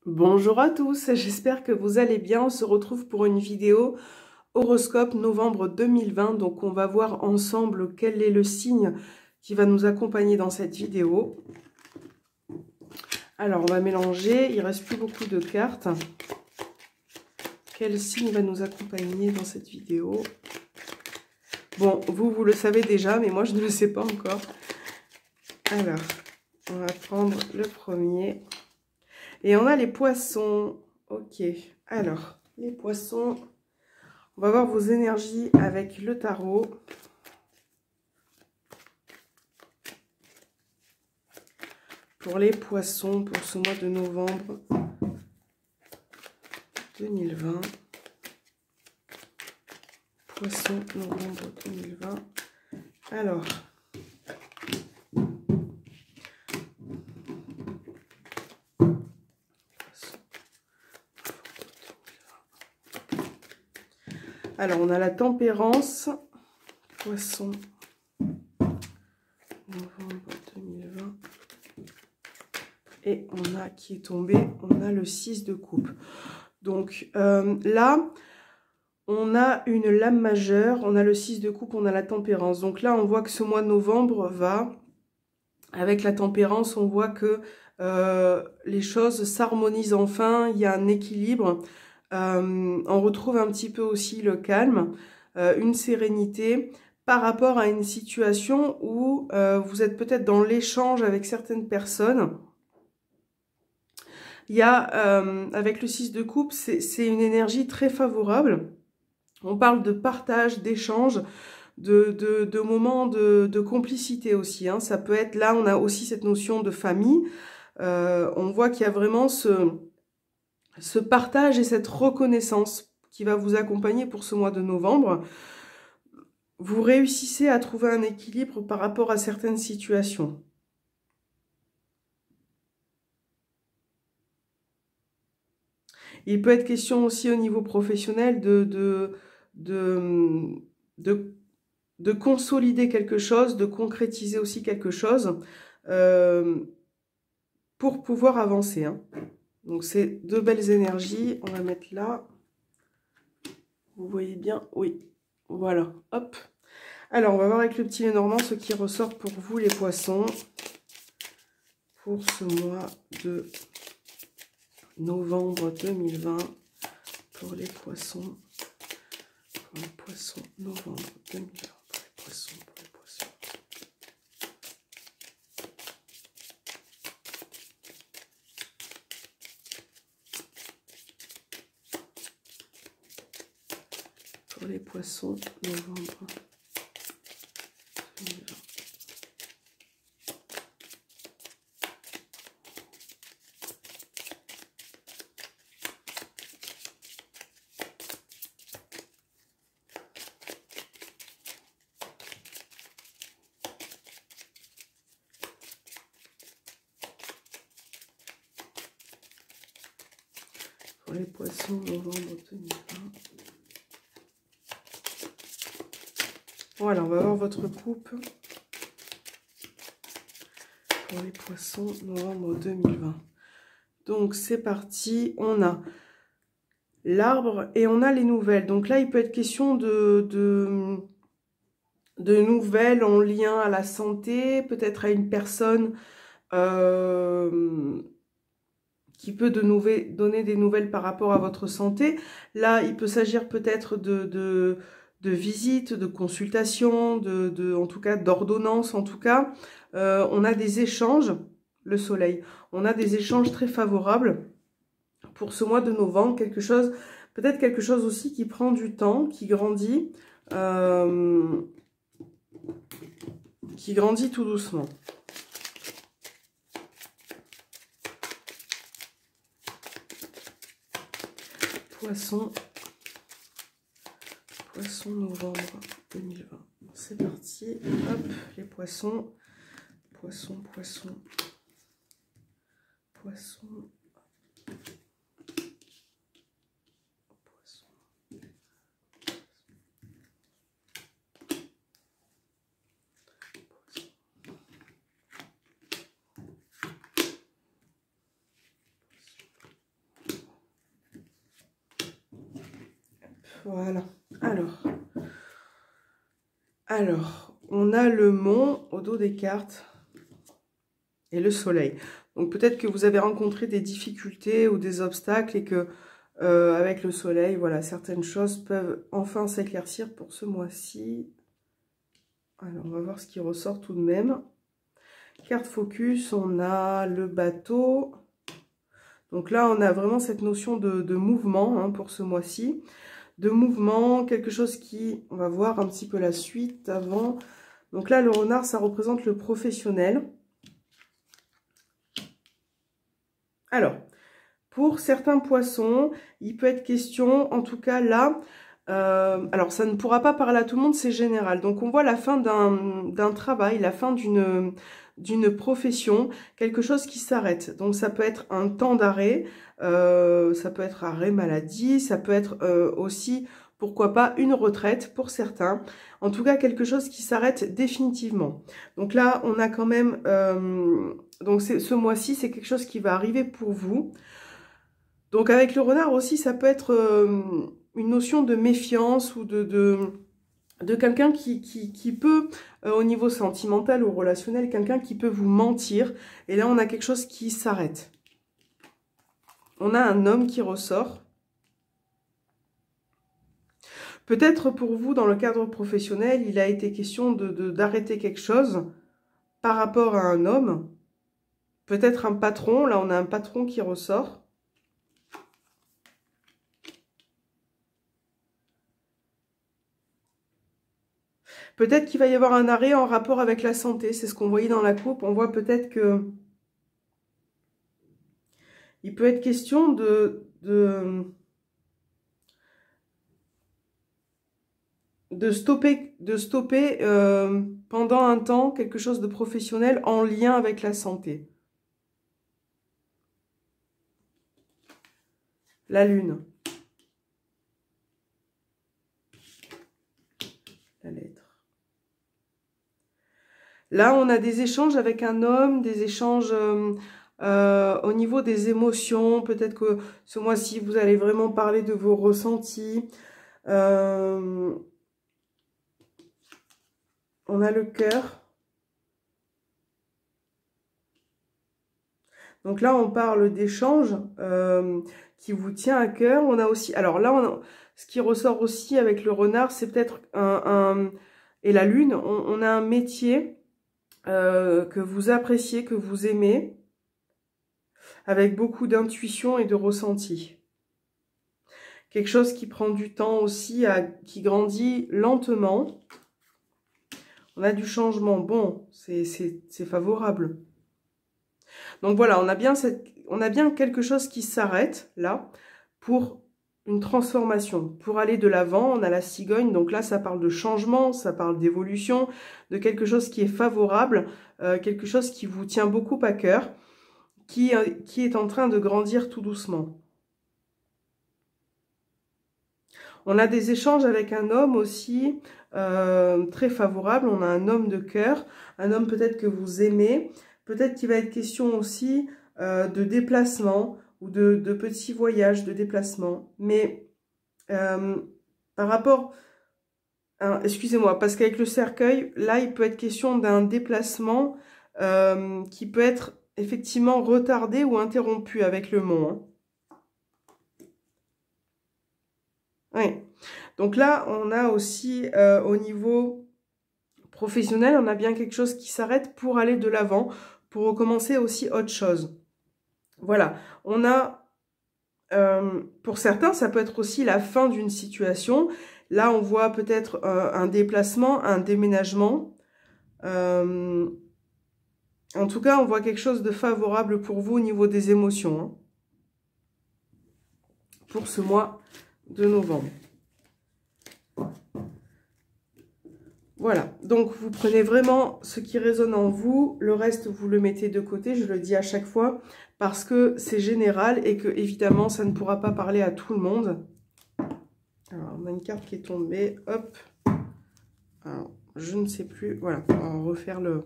Bonjour à tous, j'espère que vous allez bien. On se retrouve pour une vidéo horoscope novembre 2020. Donc on va voir ensemble quel est le signe qui va nous accompagner dans cette vidéo. Alors on va mélanger, il ne reste plus beaucoup de cartes. Quel signe va nous accompagner dans cette vidéo? Bon, vous le savez déjà, mais moi je ne le sais pas encore. Alors, on va prendre le premier. Et on a les poissons. Ok, alors, les poissons. On va voir vos énergies avec le tarot. Pour les poissons, pour ce mois de novembre 2020. Poissons, novembre 2020. Alors. Alors, on a la tempérance. Poisson, novembre 2020. Et on a qui est tombé, on a le 6 de coupe. Donc là, on a une lame majeure, on a le 6 de coupe, on a la tempérance. Donc là, on voit que ce mois de novembre va, avec la tempérance, on voit que les choses s'harmonisent enfin, il y a un équilibre. On retrouve un petit peu aussi le calme, une sérénité par rapport à une situation où vous êtes peut-être dans l'échange avec certaines personnes. Il y a, avec le 6 de coupe, c'est une énergie très favorable. On parle de partage, d'échange, de moments de complicité aussi. Hein. Ça peut être, là, on a aussi cette notion de famille. On voit qu'il y a vraiment ce partage et cette reconnaissance qui va vous accompagner pour ce mois de novembre. Vous réussissez à trouver un équilibre par rapport à certaines situations. Il peut être question aussi au niveau professionnel de consolider quelque chose, de concrétiser aussi quelque chose pour pouvoir avancer. Hein. Donc c'est deux belles énergies. On va mettre là. Vous voyez bien? Oui. Voilà. Hop. Alors on va voir avec le petit Lenormand ce qui ressort pour vous les poissons. Pour ce mois de novembre 2020. Pour les poissons. Pour les poissons, novembre 2020. Pour les poissons, pour les poissons. Pour les poissons, novembre 2020. Pour les poissons, novembre 2020. Voilà, on va voir votre coupe. Pour les poissons, novembre 2020. Donc, c'est parti. On a l'arbre et on a les nouvelles. Donc là, il peut être question de nouvelles en lien à la santé, peut-être à une personne qui peut donner des nouvelles par rapport à votre santé. Là, il peut s'agir peut-être de visites, de consultations, en tout cas d'ordonnances en tout cas. On a des échanges, le soleil, on a des échanges très favorables pour ce mois de novembre, peut-être quelque chose aussi qui prend du temps, qui grandit tout doucement. Poisson, novembre 2020. C'est parti. Hop, les poissons. Poisson. voilà. Alors, on a le mont au dos des cartes et le soleil. Donc peut-être que vous avez rencontré des difficultés ou des obstacles et que avec le soleil, voilà, certaines choses peuvent enfin s'éclaircir pour ce mois-ci. Alors, on va voir ce qui ressort tout de même. Carte focus, on a le bateau. Donc là, on a vraiment cette notion de mouvement hein, pour ce mois-ci. De mouvement, quelque chose qui... On va voir un petit peu la suite avant. Donc là, le renard, ça représente le professionnel. Alors, pour certains poissons, il peut être question, en tout cas là... alors, ça ne pourra pas parler à tout le monde, c'est général. Donc, on voit la fin d'un travail, la fin d'une profession, quelque chose qui s'arrête. Donc, ça peut être un temps d'arrêt, ça peut être arrêt maladie, ça peut être aussi, pourquoi pas, une retraite pour certains. En tout cas, quelque chose qui s'arrête définitivement. Donc là, on a quand même... donc, ce mois-ci, c'est quelque chose qui va arriver pour vous. Donc, avec le renard aussi, ça peut être... une notion de méfiance ou de quelqu'un qui peut, au niveau sentimental ou relationnel, quelqu'un qui peut vous mentir. Et là, on a quelque chose qui s'arrête. On a un homme qui ressort. Peut-être pour vous, dans le cadre professionnel, il a été question d'arrêter quelque chose par rapport à un homme. Peut-être un patron. Là, on a un patron qui ressort. Peut-être qu'il va y avoir un arrêt en rapport avec la santé. C'est ce qu'on voyait dans la coupe. On voit peut-être que... Il peut être question de stopper pendant un temps quelque chose de professionnel en lien avec la santé. La lune. La lettre. Là, on a des échanges avec un homme, des échanges au niveau des émotions. Peut-être que ce mois-ci, vous allez vraiment parler de vos ressentis. On a le cœur. Donc là, on parle d'échanges qui vous tient à cœur. On a aussi... Alors là, ce qui ressort aussi avec le renard, c'est peut-être et la lune, on a un métier que vous appréciez, que vous aimez, avec beaucoup d'intuition et de ressenti. Quelque chose qui prend du temps aussi, qui grandit lentement. On a du changement. Bon, c'est favorable. Donc voilà, on a bien quelque chose qui s'arrête là pour une transformation, pour aller de l'avant. On a la cigogne, donc là ça parle de changement, ça parle d'évolution, de quelque chose qui est favorable, quelque chose qui vous tient beaucoup à cœur, qui est en train de grandir tout doucement. On a des échanges avec un homme aussi très favorable. On a un homme de cœur, un homme peut-être que vous aimez. Peut-être qu'il va être question aussi de déplacement ou de petits voyages, de déplacement. Mais par rapport... excusez-moi, parce qu'avec le cercueil, là, il peut être question d'un déplacement qui peut être effectivement retardé ou interrompu avec le mont. Hein. Oui. Donc là, on a aussi au niveau professionnel, on a bien quelque chose qui s'arrête pour aller de l'avant, pour recommencer aussi autre chose. Voilà, on a, pour certains, ça peut être aussi la fin d'une situation. Là, on voit peut-être un déplacement, un déménagement. En tout cas, on voit quelque chose de favorable pour vous au niveau des émotions. Hein, pour ce mois de novembre. Voilà, donc vous prenez vraiment ce qui résonne en vous, le reste vous le mettez de côté, je le dis à chaque fois, parce que c'est général et que évidemment ça ne pourra pas parler à tout le monde. Alors on a une carte qui est tombée, hop, alors je ne sais plus, voilà, on va refaire le...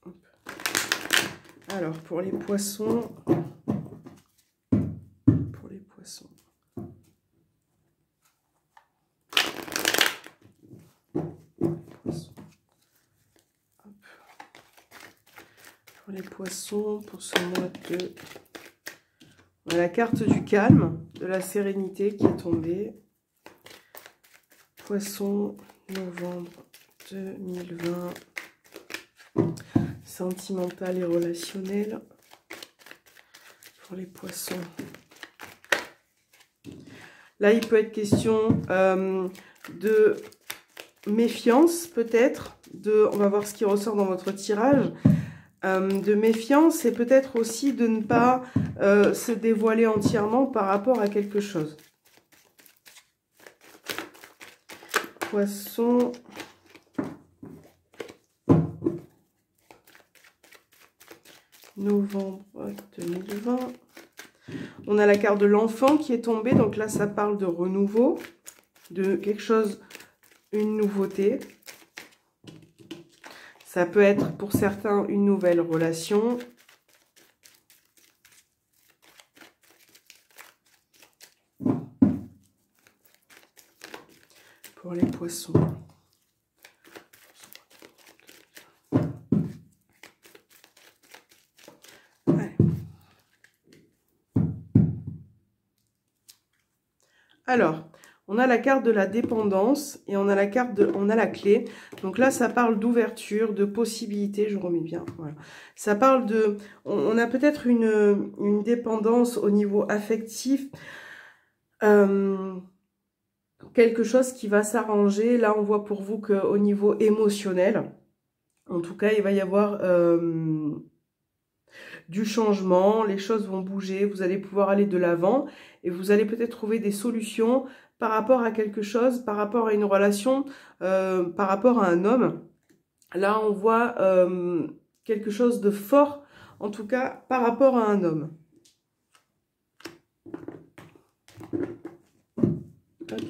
Hop. Alors pour les poissons, poissons pour ce mois de... On a la carte du calme, de la sérénité qui est tombée. Poisson, novembre 2020. Sentimental et relationnel pour les poissons. Là, il peut être question de méfiance, peut-être. On va voir ce qui ressort dans votre tirage. De méfiance et peut-être aussi de ne pas se dévoiler entièrement par rapport à quelque chose. Poisson. Novembre 2020. On a la carte de l'enfant qui est tombée. Donc là, ça parle de renouveau, de quelque chose, une nouveauté. Ça peut être pour certains une nouvelle relation. Pour les poissons. Ouais. Alors, on a la carte de la dépendance et on a la carte de, on a la clé. Donc là, ça parle d'ouverture, de possibilité. Je remets bien. Voilà. Ça parle de, on a peut-être une dépendance au niveau affectif. Quelque chose qui va s'arranger. Là, on voit pour vous qu'au niveau émotionnel, en tout cas, il va y avoir du changement. Les choses vont bouger. Vous allez pouvoir aller de l'avant et vous allez peut-être trouver des solutions par rapport à quelque chose, par rapport à une relation, par rapport à un homme. Là, on voit quelque chose de fort, en tout cas, par rapport à un homme. Hop.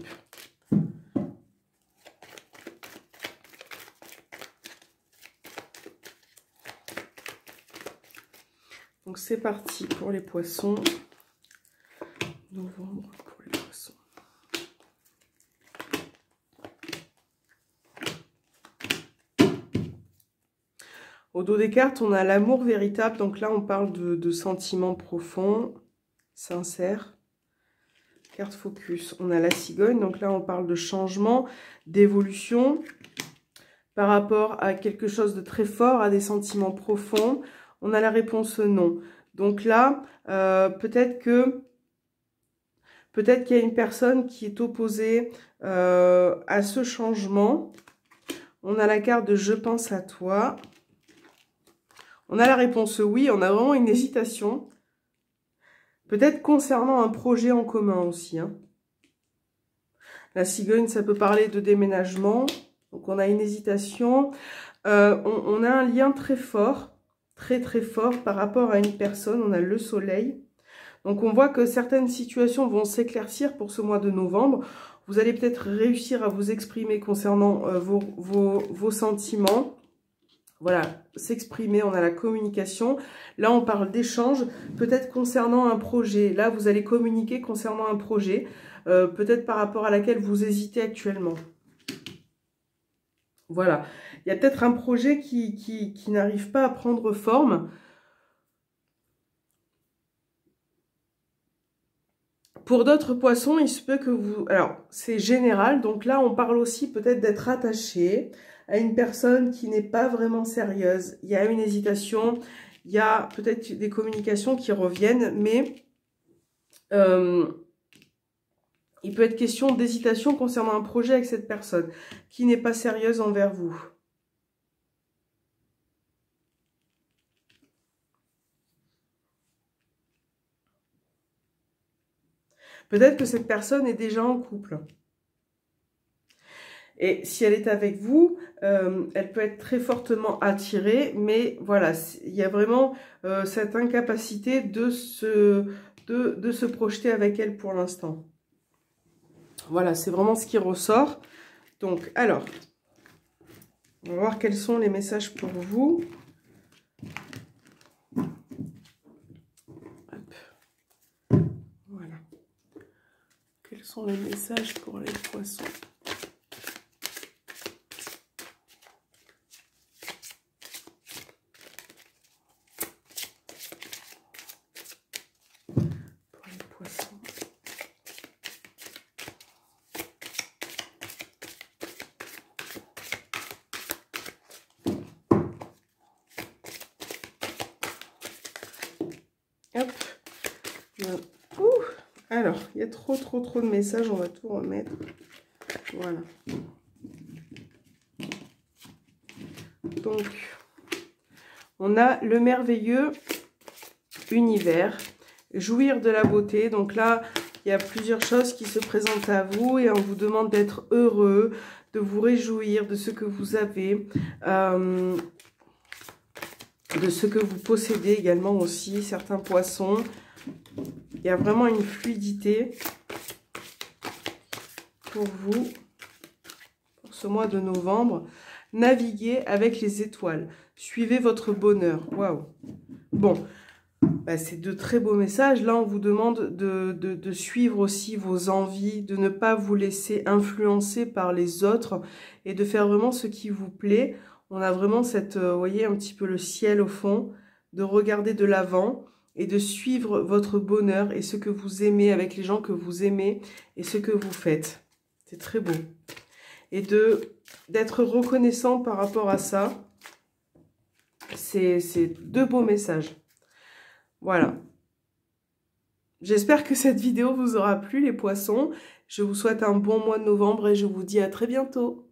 Donc, c'est parti pour les poissons. Novembre pour les poissons. Au dos des cartes, on a l'amour véritable. Donc là, on parle de sentiments profonds, sincères. Carte focus. On a la cigogne. Donc là, on parle de changement, d'évolution par rapport à quelque chose de très fort, à des sentiments profonds. On a la réponse non. Donc là, peut-être qu'il y a une personne qui est opposée à ce changement. On a la carte de je pense à toi. On a la réponse oui, on a vraiment une hésitation. Peut-être concernant un projet en commun aussi. Hein. La cigogne, ça peut parler de déménagement. Donc on a une hésitation. On a un lien très fort, très fort par rapport à une personne. On a le soleil. Donc on voit que certaines situations vont s'éclaircir pour ce mois de novembre. Vous allez peut-être réussir à vous exprimer concernant vos sentiments. Voilà, s'exprimer, on a la communication. Là, on parle d'échange, peut-être concernant un projet. Là, vous allez communiquer concernant un projet, peut-être par rapport à laquelle vous hésitez actuellement. Voilà, il y a peut-être un projet qui n'arrive pas à prendre forme. Pour d'autres poissons, il se peut que vous... Alors, c'est général, donc là, on parle aussi peut-être d'être attaché à une personne qui n'est pas vraiment sérieuse. Il y a une hésitation, il y a peut-être des communications qui reviennent, mais il peut être question d'hésitation concernant un projet avec cette personne qui n'est pas sérieuse envers vous. Peut-être que cette personne est déjà en couple. Et si elle est avec vous, elle peut être très fortement attirée, mais voilà, il y a vraiment cette incapacité de se projeter avec elle pour l'instant. Voilà, c'est vraiment ce qui ressort. Donc, alors, on va voir quels sont les messages pour vous. Hop. Voilà. Quels sont les messages pour les poissons ? Hop. Ouh. Alors, il y a trop de messages. On va tout remettre. Voilà. Donc, on a le merveilleux univers. Jouir de la beauté. Donc là, il y a plusieurs choses qui se présentent à vous et on vous demande d'être heureux, de vous réjouir de ce que vous avez, de ce que vous possédez également aussi, certains poissons. Il y a vraiment une fluidité pour vous, pour ce mois de novembre. Naviguez avec les étoiles. Suivez votre bonheur. Waouh! Bon, bah, c'est de très beaux messages. Là, on vous demande de suivre aussi vos envies, de ne pas vous laisser influencer par les autres et de faire vraiment ce qui vous plaît. On a vraiment cette, vous voyez, un petit peu le ciel au fond, de regarder de l'avant et de suivre votre bonheur et ce que vous aimez avec les gens que vous aimez et ce que vous faites. C'est très beau. Et d'être reconnaissant par rapport à ça. C'est deux beaux messages. Voilà. J'espère que cette vidéo vous aura plu, les poissons. Je vous souhaite un bon mois de novembre et je vous dis à très bientôt.